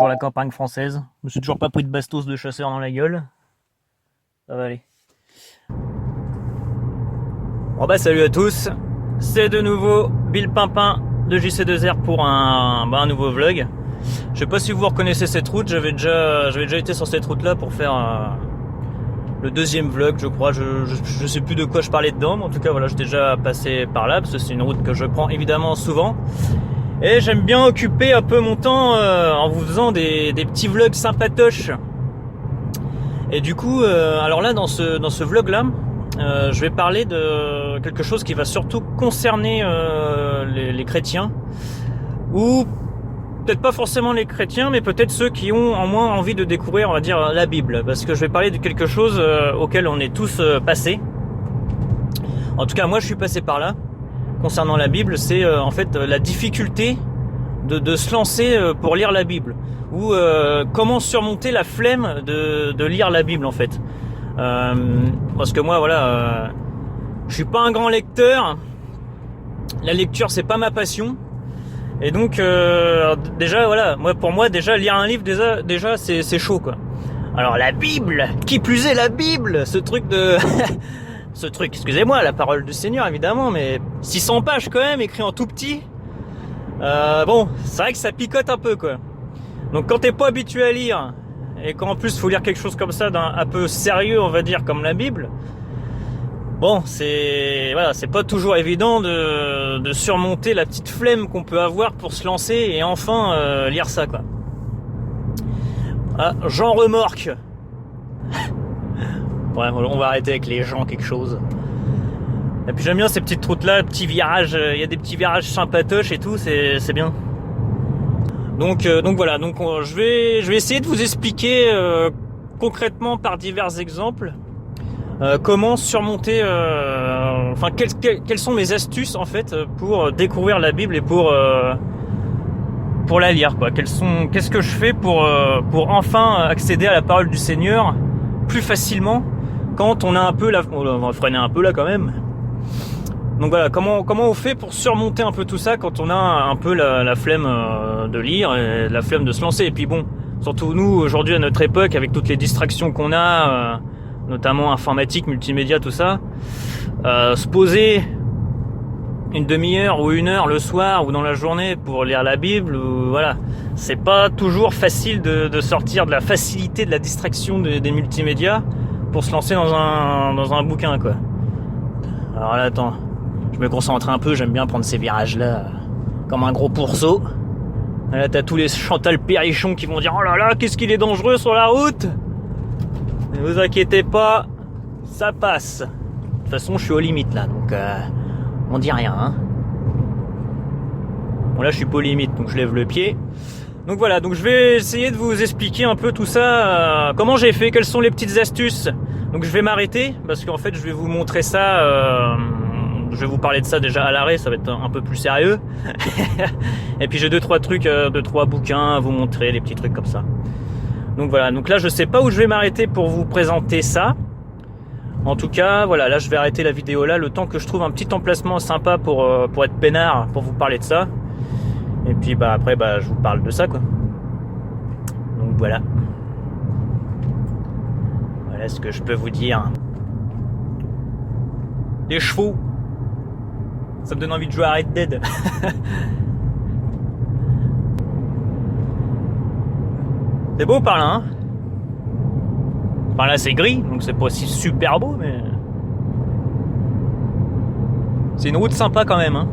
toujours la campagne française. Je me suis toujours pas pris de bastos de chasseur dans la gueule. Ça va aller. Bon bah salut à tous. C'est de nouveau Bill Pimpin de JC2R pour un nouveau vlog. Je sais pas si vous reconnaissez cette route. J'avais déjà été sur cette route là pour faire le deuxième vlog, je crois. Je sais plus de quoi je parlais dedans, mais en tout cas voilà, j'ai déjà passé par là parce que c'est une route que je prends évidemment souvent. Et j'aime bien occuper un peu mon temps en vous faisant des petits vlogs sympatoches. Et du coup, alors là dans ce vlog là, je vais parler de quelque chose qui va surtout concerner les chrétiens, ou peut-être pas forcément les chrétiens, mais peut-être ceux qui ont en moins envie de découvrir, on va dire, la Bible, parce que je vais parler de quelque chose auquel on est tous passés. En tout cas, moi je suis passé par là. Concernant la Bible, c'est en fait la difficulté de se lancer pour lire la Bible, ou comment surmonter la flemme de lire la Bible en fait. Parce que moi voilà, je suis pas un grand lecteur, la lecture c'est pas ma passion, et donc déjà voilà, pour moi déjà lire un livre déjà c'est chaud quoi. Alors la Bible, qui plus est la Bible, ce truc, excusez-moi, la parole du Seigneur évidemment, mais 600 pages quand même, écrit en tout petit. Bon, c'est vrai que ça picote un peu quoi. Donc quand t'es pas habitué à lire, et qu'en plus faut lire quelque chose comme ça un peu sérieux, on va dire, comme la Bible, bon, c'est pas toujours évident de surmonter la petite flemme qu'on peut avoir pour se lancer et enfin lire ça quoi. Ah, Jean remorque. Ouais, on va arrêter avec les gens quelque chose. Et puis j'aime bien ces petites routes là, petits virages, il y a des petits virages sympatoches et tout, c'est bien. Donc voilà, je vais essayer de vous expliquer concrètement par divers exemples comment surmonter, enfin quelles sont mes astuces en fait pour découvrir la Bible et pour la lire quoi. Qu'est-ce que je fais pour enfin accéder à la parole du Seigneur plus facilement quand on a un peu on va freiner un peu là quand même. Donc voilà, comment on fait pour surmonter un peu tout ça quand on a un peu la flemme de lire et la flemme de se lancer. Et puis bon, surtout nous aujourd'hui à notre époque avec toutes les distractions qu'on a, notamment informatique, multimédia, tout ça, se poser une demi-heure ou une heure le soir ou dans la journée pour lire la Bible, voilà, c'est pas toujours facile de sortir de la facilité de la distraction des multimédias pour se lancer dans un bouquin quoi. Alors là attends, je me concentre un peu, j'aime bien prendre ces virages là comme un gros pourceau. Là t'as tous les Chantal Perrichon qui vont dire oh là là qu'est-ce qu'il est dangereux sur la route. Ne vous inquiétez pas, ça passe. De toute façon je suis aux limites là, donc on dit rien hein. Bon là je suis pas aux limites, donc je lève le pied. Donc voilà, donc je vais essayer de vous expliquer un peu tout ça, comment j'ai fait, quelles sont les petites astuces. Donc je vais m'arrêter parce qu'en fait je vais vous montrer ça, je vais vous parler de ça déjà à l'arrêt, ça va être un peu plus sérieux. Et puis j'ai deux trois trucs, deux trois bouquins à vous montrer, des petits trucs comme ça. Donc voilà, donc là je sais pas où je vais m'arrêter pour vous présenter ça. En tout cas voilà, là je vais arrêter la vidéo là le temps que je trouve un petit emplacement sympa pour être peinard, pour vous parler de ça. Et puis après je vous parle de ça quoi. Donc voilà. Voilà ce que je peux vous dire. Les chevaux, ça me donne envie de jouer à Red Dead. C'est beau par là hein. Enfin là c'est gris, donc c'est pas si super beau, mais c'est une route sympa quand même hein.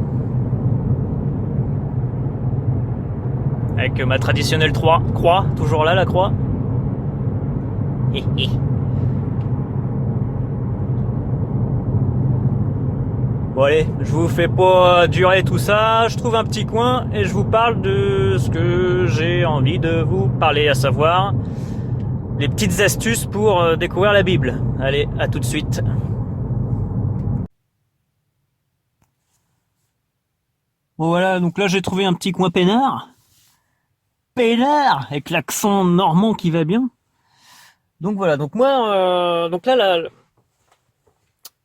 Avec ma traditionnelle croix, toujours là la croix. Bon allez, je vous fais pas durer tout ça, je trouve un petit coin et je vous parle de ce que j'ai envie de vous parler, à savoir les petites astuces pour découvrir la Bible. Allez, à tout de suite. Bon voilà, donc là j'ai trouvé un petit coin peinard, avec l'accent normand qui va bien. Donc voilà, donc moi, donc là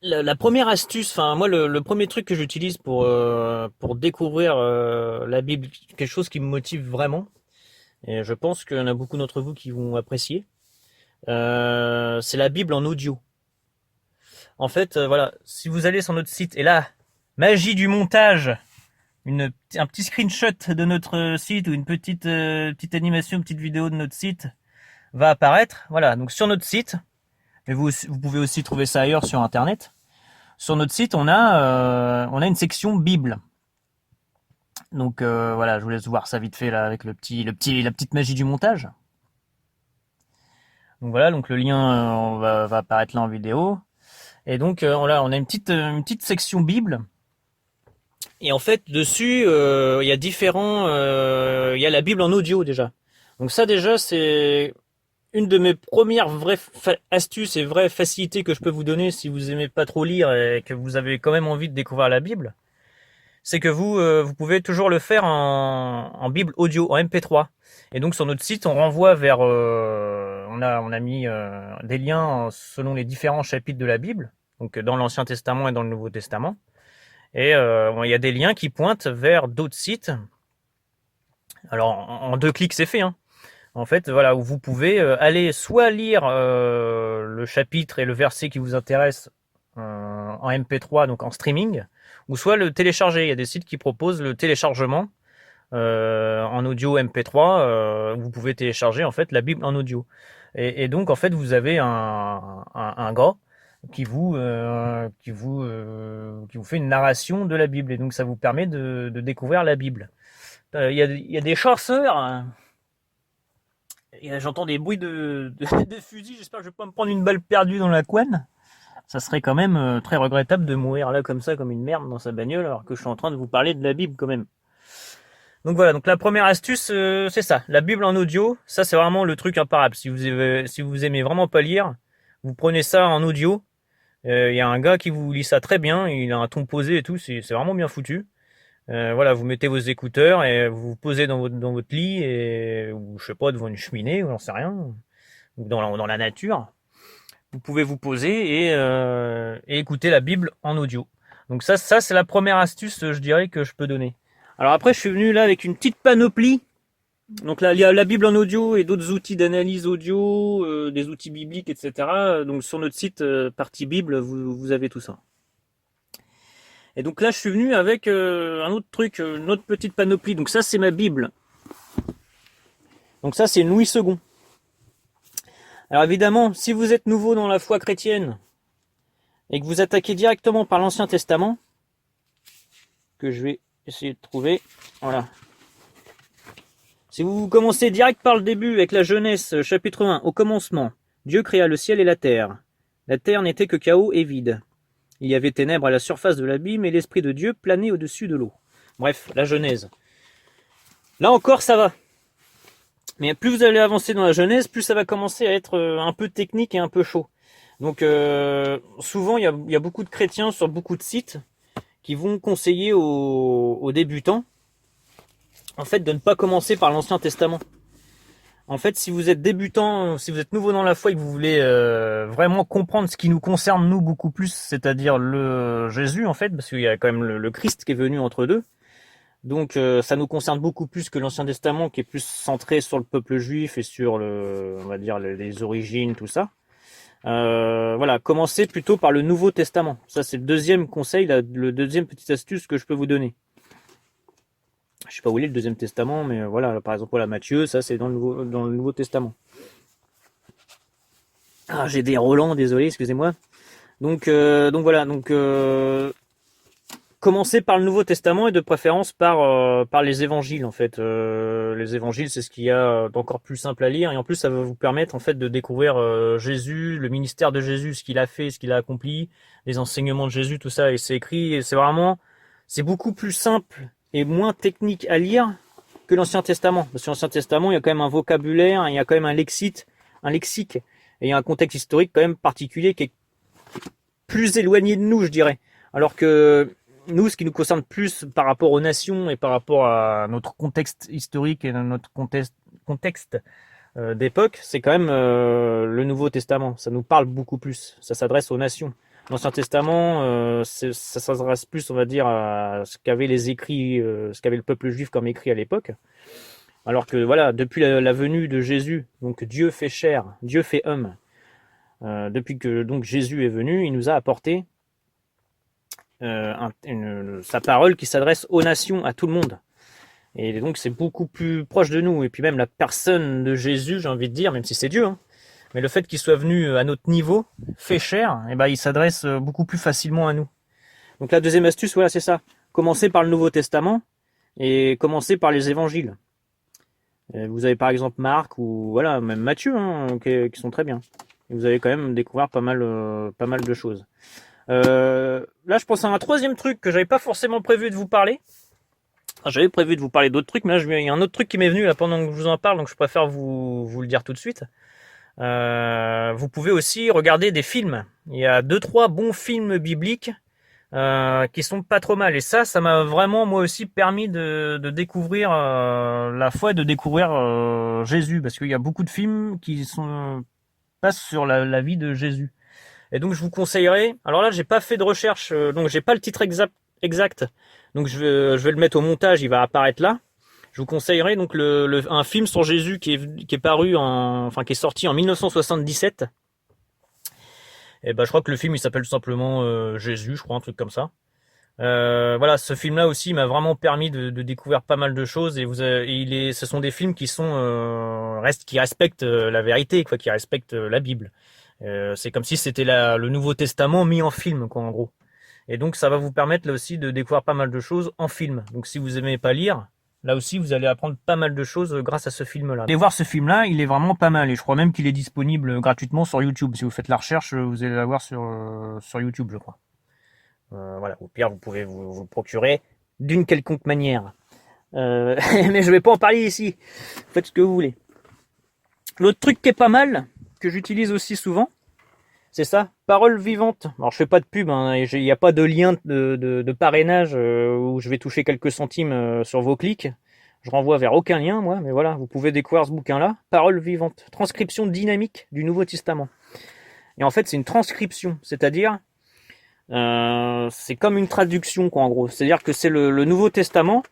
la première astuce, enfin moi le premier truc que j'utilise pour découvrir la Bible, quelque chose qui me motive vraiment, et je pense qu'il y en a beaucoup d'entre vous qui vont apprécier. C'est la Bible en audio. En fait, voilà, si vous allez sur notre site, et là, magie du montage, un petit screenshot de notre site ou une petite animation, une petite vidéo de notre site va apparaître. Voilà, donc sur notre site, mais vous pouvez aussi trouver ça ailleurs sur internet. Sur notre site, on a une section Bible. Donc voilà, je vous laisse voir ça vite fait là avec la petite magie du montage. Donc voilà, donc le lien va apparaître là en vidéo. Et donc on a une petite section Bible. Et en fait, dessus, il y a il y a la Bible en audio déjà. Donc ça déjà, c'est une de mes premières vraies astuces et vraies facilités que je peux vous donner si vous aimez pas trop lire et que vous avez quand même envie de découvrir la Bible. C'est que vous pouvez toujours le faire en Bible audio, en MP3. Et donc sur notre site, on renvoie vers, on a mis des liens selon les différents chapitres de la Bible, donc dans l'Ancien Testament et dans le Nouveau Testament. Et il y a des liens qui pointent vers d'autres sites. Alors en 2 clics c'est fait, hein. En fait, voilà, où vous pouvez aller soit lire le chapitre et le verset qui vous intéresse en MP3, donc en streaming, ou soit le télécharger. Il y a des sites qui proposent le téléchargement en audio MP3. Vous pouvez télécharger en fait la Bible en audio. Et donc en fait, vous avez un gars qui vous fait une narration de la Bible. Et donc ça vous permet de découvrir la Bible. Il y a des chasseurs. Hein. J'entends des bruits de fusil, j'espère que je vais pas me prendre une balle perdue dans la couenne. Ça serait quand même très regrettable de mourir là comme ça, comme une merde dans sa bagnole, alors que je suis en train de vous parler de la Bible quand même. Donc voilà, donc la première astuce, c'est ça, la Bible en audio, ça c'est vraiment le truc imparable. Si vous aimez vraiment pas lire, vous prenez ça en audio. Il y a un gars qui vous lit ça très bien, il a un ton posé et tout, c'est vraiment bien foutu. Voilà, vous mettez vos écouteurs et vous vous posez dans votre lit ou je sais pas devant une cheminée ou j'en sais rien, ou dans la nature. Vous pouvez vous poser et écouter la Bible en audio. Donc ça c'est la première astuce, je dirais que je peux donner. Alors après je suis venu là avec une petite panoplie. Donc là il y a la Bible en audio et d'autres outils d'analyse audio, des outils bibliques, etc. Donc sur notre site partie Bible vous avez tout ça. Et donc là, je suis venu avec un autre truc, une autre petite panoplie. Donc ça, c'est ma Bible. Donc ça, c'est Louis II. Alors évidemment, si vous êtes nouveau dans la foi chrétienne et que vous attaquez directement par l'Ancien Testament, que je vais essayer de trouver, voilà. Si vous commencez direct par le début avec la Genèse, chapitre 1, au commencement, Dieu créa le ciel et la terre. La terre n'était que chaos et vide. Il y avait ténèbres à la surface de l'abîme et l'Esprit de Dieu planait au-dessus de l'eau. Bref, la Genèse. Là encore, ça va. Mais plus vous allez avancer dans la Genèse, plus ça va commencer à être un peu technique et un peu chaud. Donc souvent, il y a beaucoup de chrétiens sur beaucoup de sites qui vont conseiller aux débutants en fait de ne pas commencer par l'Ancien Testament. En fait, si vous êtes débutant, si vous êtes nouveau dans la foi et que vous voulez vraiment comprendre ce qui nous concerne nous beaucoup plus, c'est-à-dire le Jésus en fait, parce qu'il y a quand même le Christ qui est venu entre deux. Donc ça nous concerne beaucoup plus que l'Ancien Testament qui est plus centré sur le peuple juif et sur on va dire les origines, tout ça. Voilà, commencez plutôt par le Nouveau Testament. Ça c'est le deuxième conseil, le deuxième petite astuce que je peux vous donner. Je sais pas où il est le deuxième testament, mais voilà, par exemple, voilà, Matthieu, ça c'est dans le Nouveau Testament. Ah, j'ai des Roland, désolé, excusez-moi. Donc voilà, commencez par le Nouveau Testament et de préférence par les évangiles en fait. Les évangiles, c'est ce qu'il y a d'encore plus simple à lire et en plus ça va vous permettre en fait de découvrir Jésus, le ministère de Jésus, ce qu'il a fait, ce qu'il a accompli, les enseignements de Jésus, tout ça, et c'est écrit, et c'est beaucoup plus simple et moins technique à lire que l'Ancien Testament. Parce que l'Ancien Testament, il y a quand même un vocabulaire, il y a quand même un lexique, et il y a un contexte historique quand même particulier qui est plus éloigné de nous, je dirais. Alors que nous, ce qui nous concerne plus par rapport aux nations et par rapport à notre contexte historique et notre contexte d'époque, c'est quand même le Nouveau Testament. Ça nous parle beaucoup plus. Ça s'adresse aux nations. L'Ancien Testament, ça s'adresse plus, on va dire, à ce qu'avaient les écrits, ce qu'avait le peuple juif comme écrit à l'époque. Alors que voilà, depuis la venue de Jésus, donc Dieu fait chair, Dieu fait homme. Depuis que donc Jésus est venu, il nous a apporté sa parole qui s'adresse aux nations, à tout le monde. Et donc c'est beaucoup plus proche de nous. Et puis même la personne de Jésus, j'ai envie de dire, même si c'est Dieu, hein, mais le fait qu'il soit venu à notre niveau, fait chair, et ben il s'adresse beaucoup plus facilement à nous. Donc la deuxième astuce, voilà, c'est ça. Commencer par le Nouveau Testament et commencer par les évangiles. Vous avez par exemple Marc ou voilà, même Matthieu, hein, qui sont très bien. Et vous allez quand même découvrir pas mal de choses. Là, je pense à un troisième truc que j'avais pas forcément prévu de vous parler. J'avais prévu de vous parler d'autres trucs, mais là, il y a un autre truc qui m'est venu là pendant que je vous en parle, donc je préfère vous le dire tout de suite. Vous pouvez aussi regarder des films. Il y a 2-3 bons films bibliques qui sont pas trop mal. Et ça m'a vraiment moi aussi permis de découvrir la foi et de découvrir Jésus, parce qu'il y a beaucoup de films qui passent sur la vie de Jésus. Et donc je vous conseillerais. Alors là, j'ai pas fait de recherche, donc j'ai pas le titre exact. Donc je vais le mettre au montage, il va apparaître là. Je vous conseillerais donc un film sur Jésus qui est paru qui est sorti en 1977. Et ben je crois que le film il s'appelle tout simplement Jésus, je crois, un truc comme ça. Voilà, ce film-là aussi m'a vraiment permis de découvrir pas mal de choses. Et ce sont des films qui qui respectent la vérité, quoi, qui respectent la Bible. C'est comme si c'était le Nouveau Testament mis en film, quoi, en gros. Et donc ça va vous permettre là aussi de découvrir pas mal de choses en film. Donc si vous aimez pas lire, là aussi vous allez apprendre pas mal de choses grâce à ce film-là. Allez voir ce film-là, il est vraiment pas mal. Et je crois même qu'il est disponible gratuitement sur YouTube. Si vous faites la recherche, vous allez l'avoir sur YouTube, je crois. Voilà, au pire vous pouvez vous le procurer d'une quelconque manière. Mais je vais pas en parler ici. Faites ce que vous voulez. L'autre truc qui est pas mal, que j'utilise aussi souvent, c'est ça, parole vivante. Alors je fais pas de pub, hein, il n'y a pas de lien de parrainage où je vais toucher quelques centimes sur vos clics. Je renvoie vers aucun lien, moi, mais voilà, vous pouvez découvrir ce bouquin-là, Parole vivante, transcription dynamique du Nouveau Testament. Et en fait, c'est une transcription, c'est-à-dire c'est comme une traduction, quoi, en gros. C'est-à-dire que c'est le Nouveau Testament,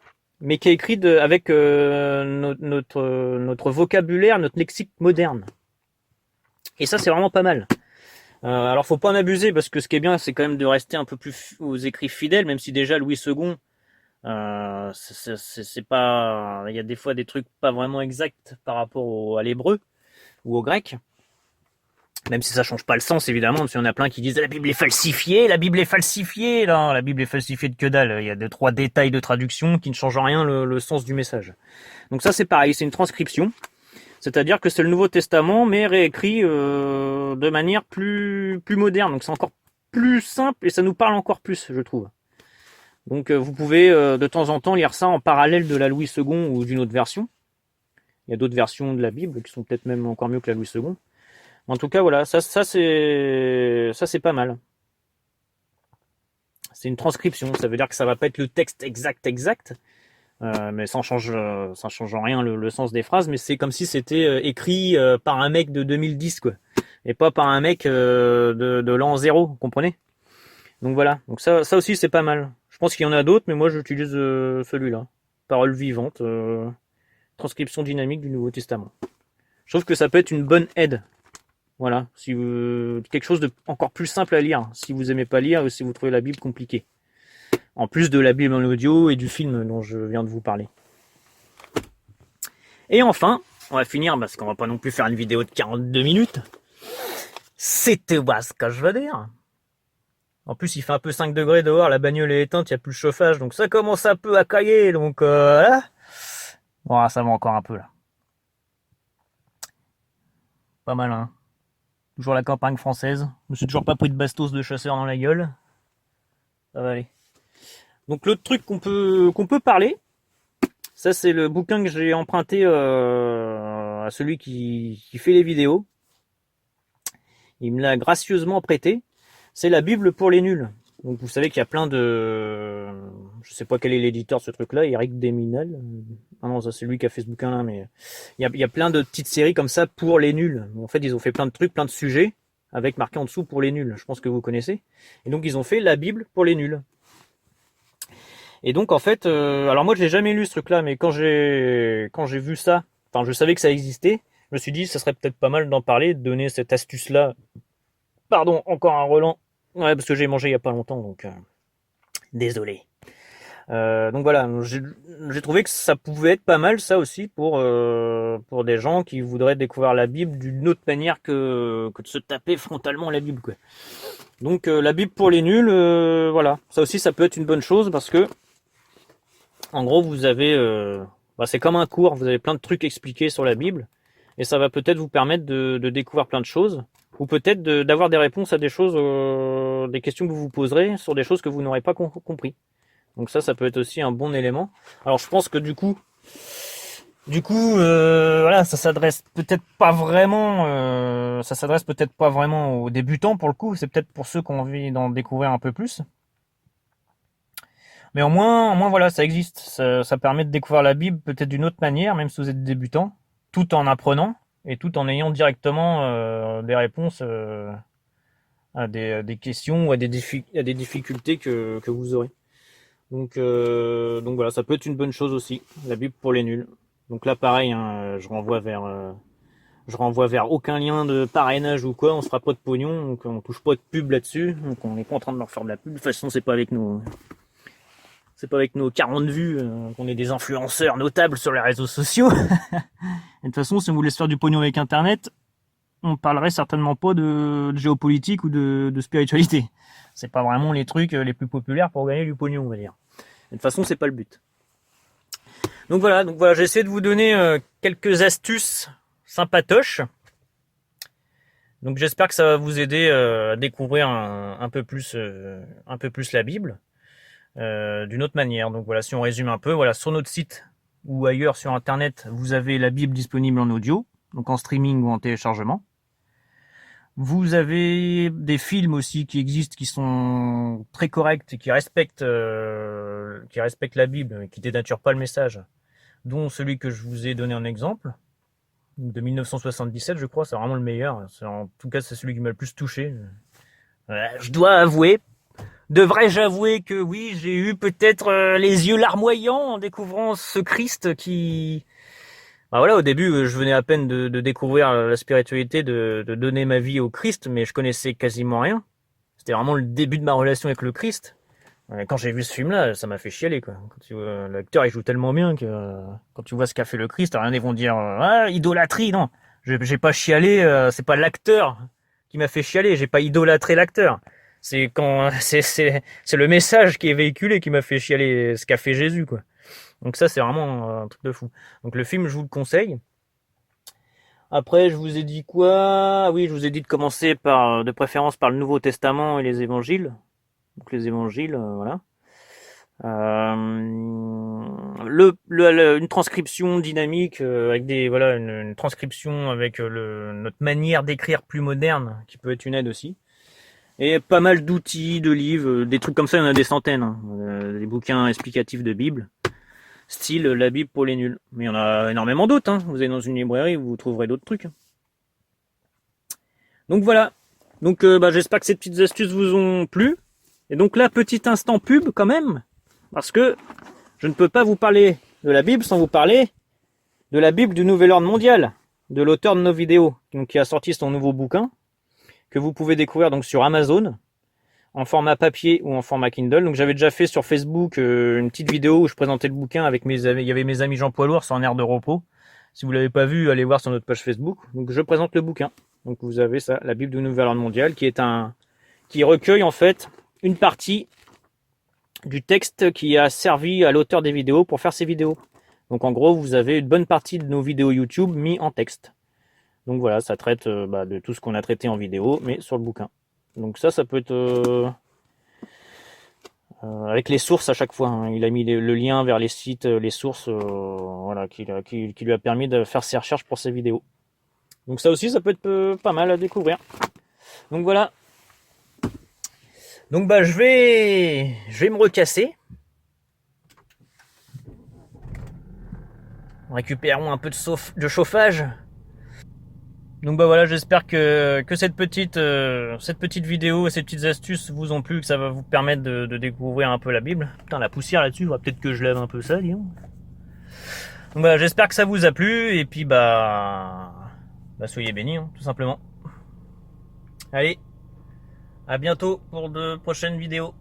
mais qui est écrit avec notre vocabulaire, notre lexique moderne. Et ça, c'est vraiment pas mal. Alors faut pas en abuser, parce que ce qui est bien, c'est quand même de rester un peu plus aux écrits fidèles, même si déjà Louis II, c'est pas, il y a des fois des trucs pas vraiment exacts par rapport à l'hébreu ou au grec, même si ça change pas le sens évidemment, parce qu'il y en a plein qui disent la Bible est falsifiée, non, la Bible est falsifiée de que dalle, il y a 2-3 détails de traduction qui ne changent en rien le sens du message. Donc ça c'est pareil, c'est une transcription. C'est-à-dire que c'est le Nouveau Testament, mais réécrit de manière plus moderne. Donc c'est encore plus simple et ça nous parle encore plus, je trouve. Donc vous pouvez de temps en temps lire ça en parallèle de la Louis II ou d'une autre version. Il y a d'autres versions de la Bible qui sont peut-être même encore mieux que la Louis II. En tout cas, voilà, ça c'est pas mal. C'est une transcription, ça veut dire que ça va pas être le texte exact. Mais ça change en rien le sens des phrases, mais c'est comme si c'était écrit par un mec de 2010, quoi, et pas par un mec de l'an 0, vous comprenez? Donc voilà, donc ça aussi c'est pas mal. Je pense qu'il y en a d'autres, mais moi j'utilise celui-là. Parole vivante, transcription dynamique du Nouveau Testament. Je trouve que ça peut être une bonne aide. Voilà, si quelque chose de encore plus simple à lire, si vous aimez pas lire ou si vous trouvez la Bible compliquée. En plus de la Bible en audio et du film dont je viens de vous parler. Et enfin, on va finir, parce qu'on va pas non plus faire une vidéo de 42 minutes. C'était ce que je veux dire. En plus, il fait un peu 5 degrés dehors, la bagnole est éteinte, il n'y a plus de chauffage, donc ça commence un peu à cailler, donc voilà. Bon, ça va encore un peu là. Pas mal, hein. Toujours la campagne française. Je me suis toujours pas pris de bastos de chasseur dans la gueule. Ça va aller. Donc l'autre truc qu'on peut parler, ça c'est le bouquin que j'ai emprunté à celui qui fait les vidéos. Il me l'a gracieusement prêté. C'est la Bible pour les nuls. Donc vous savez qu'il y a plein de... Je sais pas quel est l'éditeur de ce truc-là, Eric Deminal. Ah non, ça c'est lui qui a fait ce bouquin-là, mais il y a plein de petites séries comme ça pour les nuls. En fait, ils ont fait plein de trucs, plein de sujets, avec marqué en dessous pour les nuls. Je pense que vous connaissez. Et donc ils ont fait la Bible pour les nuls. Et donc en fait, alors moi je l'ai jamais lu ce truc-là, mais quand j'ai vu ça, enfin je savais que ça existait, je me suis dit ça serait peut-être pas mal d'en parler, de donner cette astuce-là. Pardon, encore un relent. Ouais, parce que j'ai mangé il y a pas longtemps, donc désolé. Donc voilà, j'ai trouvé que ça pouvait être pas mal ça aussi pour des gens qui voudraient découvrir la Bible d'une autre manière que de se taper frontalement la Bible, quoi. Donc la Bible pour les nuls, voilà, ça aussi ça peut être une bonne chose parce que en gros vous avez, c'est comme un cours, vous avez plein de trucs expliqués sur la Bible et ça va peut-être vous permettre de découvrir plein de choses ou peut-être d'avoir des réponses à des choses, des questions que vous vous poserez sur des choses que vous n'aurez pas compris. Donc ça peut être aussi un bon élément. Alors je pense que voilà, ça s'adresse peut-être pas vraiment aux débutants pour le coup. C'est peut-être pour ceux qui ont envie d'en découvrir un peu plus. Mais au moins voilà, ça existe. Ça permet de découvrir la Bible peut-être d'une autre manière, même si vous êtes débutant, tout en apprenant et tout en ayant directement des réponses à des questions ou à des difficultés que vous aurez. Donc voilà, ça peut être une bonne chose aussi, la Bible pour les nuls. Donc là, pareil, hein, je renvoie vers aucun lien de parrainage ou quoi. On se fera pas de pognon, donc on touche pas de pub là-dessus. Donc on n'est pas en train de leur faire de la pub. De toute façon, c'est pas avec nos 40 vues qu'on est des influenceurs notables sur les réseaux sociaux. Et de toute façon, si on voulait se faire du pognon avec Internet, on parlerait certainement pas de géopolitique ou de spiritualité. C'est pas vraiment les trucs les plus populaires pour gagner du pognon, on va dire. De toute façon, c'est pas le but. Donc voilà, j'ai essayé de vous donner quelques astuces sympatoches. Donc j'espère que ça va vous aider à découvrir un peu plus la Bible d'une autre manière. Donc voilà, si on résume un peu, voilà, sur notre site ou ailleurs sur Internet, vous avez la Bible disponible en audio, donc en streaming ou en téléchargement. Vous avez des films aussi qui existent, qui sont très corrects et qui respectent la Bible, qui dénaturent pas le message, dont celui que je vous ai donné en exemple, de 1977, je crois, c'est vraiment le meilleur. En tout cas, c'est celui qui m'a le plus touché. Je dois avouer, devrais-je avouer que oui, j'ai eu peut-être les yeux larmoyants en découvrant ce Christ qui... voilà, au début, je venais à peine de découvrir la spiritualité, de donner ma vie au Christ, mais je connaissais quasiment rien. C'était vraiment le début de ma relation avec le Christ. Quand j'ai vu ce film-là, ça m'a fait chialer, quoi. L'acteur, il joue tellement bien que quand tu vois ce qu'a fait le Christ, rien ils vont dire idolâtrie, non. J'ai pas chialé, c'est pas l'acteur qui m'a fait chialer, j'ai pas idolâtré l'acteur. C'est le message qui est véhiculé qui m'a fait chialer, ce qu'a fait Jésus, quoi. Donc ça, c'est vraiment un truc de fou. Donc le film, je vous le conseille. Après, je vous ai dit quoi? Oui, je vous ai dit de commencer de préférence par le Nouveau Testament et les évangiles. Donc les évangiles, voilà. Une transcription dynamique avec une transcription avec notre manière d'écrire plus moderne qui peut être une aide aussi. Et pas mal d'outils, de livres, des trucs comme ça, il y en a des centaines. Hein. Des bouquins explicatifs de Bible, style la Bible pour les nuls. Mais il y en a énormément d'autres. Hein. Vous allez dans une librairie, vous trouverez d'autres trucs. Donc voilà. Donc j'espère que ces petites astuces vous ont plu. Et donc là, petit instant pub quand même, parce que je ne peux pas vous parler de la Bible sans vous parler de la Bible du Nouvel Ordre Mondial, de l'auteur de nos vidéos, donc qui a sorti son nouveau bouquin, que vous pouvez découvrir donc sur Amazon, en format papier ou en format Kindle. Donc j'avais déjà fait sur Facebook une petite vidéo où je présentais le bouquin avec il y avait mes amis Jean Poilour sur un air de repos. Si vous l'avez pas vu, allez voir sur notre page Facebook. Donc je présente le bouquin. Donc vous avez ça, la Bible du Nouvel Ordre Mondial, qui recueille en fait une partie du texte qui a servi à l'auteur des vidéos pour faire ses vidéos. Donc en gros, vous avez une bonne partie de nos vidéos YouTube mis en texte. Donc voilà, ça traite de tout ce qu'on a traité en vidéo, mais sur le bouquin. Donc ça peut être avec les sources à chaque fois. Hein. Il a mis le lien vers les sites, les sources, qui lui a permis de faire ses recherches pour ses vidéos. Donc ça aussi, ça peut être pas mal à découvrir. Donc voilà. Donc je vais me recasser. Récupérons un peu de chauffage. Donc bah voilà, j'espère que cette petite vidéo et ces petites astuces vous ont plu, que ça va vous permettre de découvrir un peu la Bible. Putain, la poussière là-dessus, va peut-être que je lève un peu ça, disons. Donc voilà, j'espère que ça vous a plu, et puis bah soyez bénis, hein, tout simplement. Allez, à bientôt pour de prochaines vidéos.